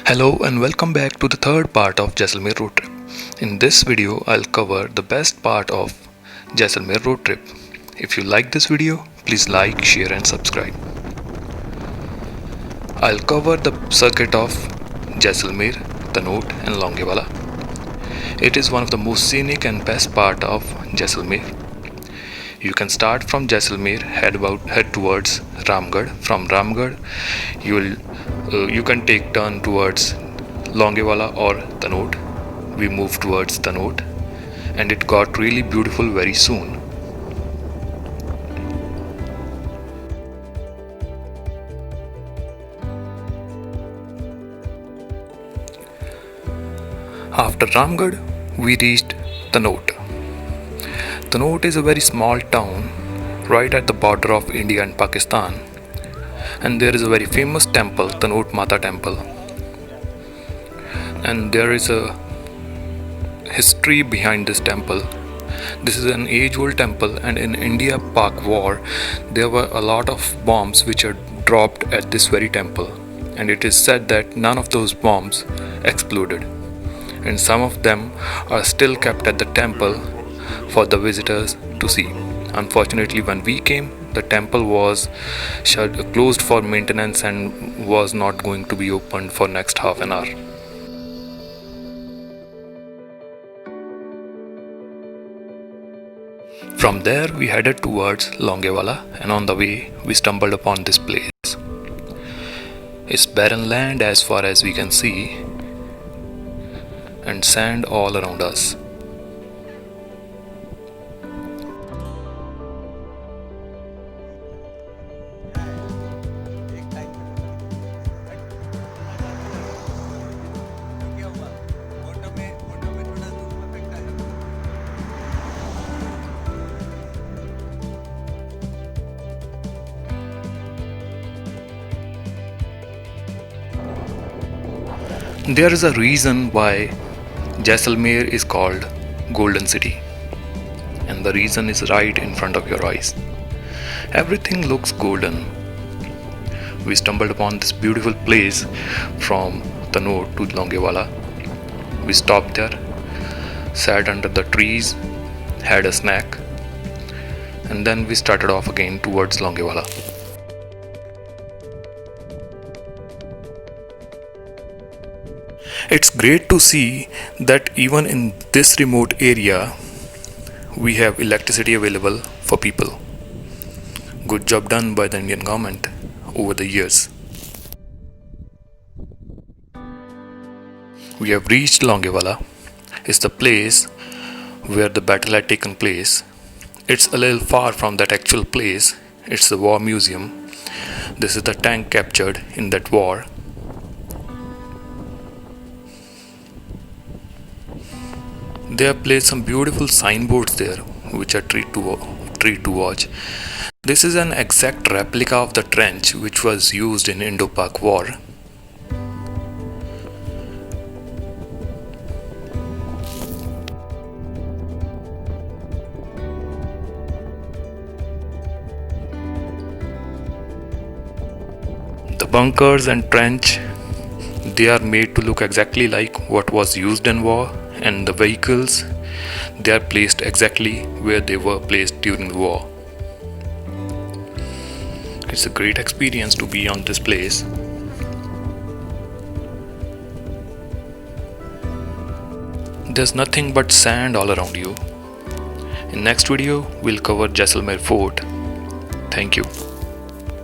Hello and welcome back to the third part of Jaisalmer road trip. In this video, I'll cover the best part of Jaisalmer road trip. If you like this video, please like, share and subscribe. I'll cover the circuit of Jaisalmer, Tanoot and Longewala. It is one of the most scenic and best part of Jaisalmer. You can start from Jaisalmer, head towards Ramgarh. From Ramgarh, you can take turn towards Longewala or Tanoot. We moved towards Tanoot, and it got really beautiful very soon. After Ramgarh, we reached Tanoot. Tanoot is a very small town right at the border of India and Pakistan, and there is a very famous temple, Tanoot Mata temple, and there is a history behind this temple. This is an age-old temple, and in India-Pak war there were a lot of bombs which are dropped at this very temple, and it is said that none of those bombs exploded, and some of them are still kept at the temple for the visitors to see. Unfortunately, when we came, the temple was closed for maintenance and was not going to be opened for next half an hour. From there we headed towards Longewala, and on the way we stumbled upon this place. It's barren land as far as we can see, and sand all around us. There is a reason why Jaisalmer is called Golden City, and the reason is right in front of your eyes. Everything looks golden. We stumbled upon this beautiful place from Tanoot to Longewala. We stopped there, sat under the trees, had a snack, and then we started off again towards Longewala. It's great to see that even in this remote area we have electricity available for people. Good job done by the Indian government over the years. We have reached Longewala. It's the place where the battle had taken place. It's a little far from that actual place. It's the war museum. This is the tank captured in that war. They have placed some beautiful signboards there, which are treat to watch. This is an exact replica of the trench which was used in Indo-Pak war. The bunkers and trench, they are made to look exactly like what was used in war, and the vehicles, they are placed exactly where they were placed during the war. It's a great experience to be on this place. There's nothing but sand all around you. In next video, we'll cover Jaisalmer Fort. Thank you.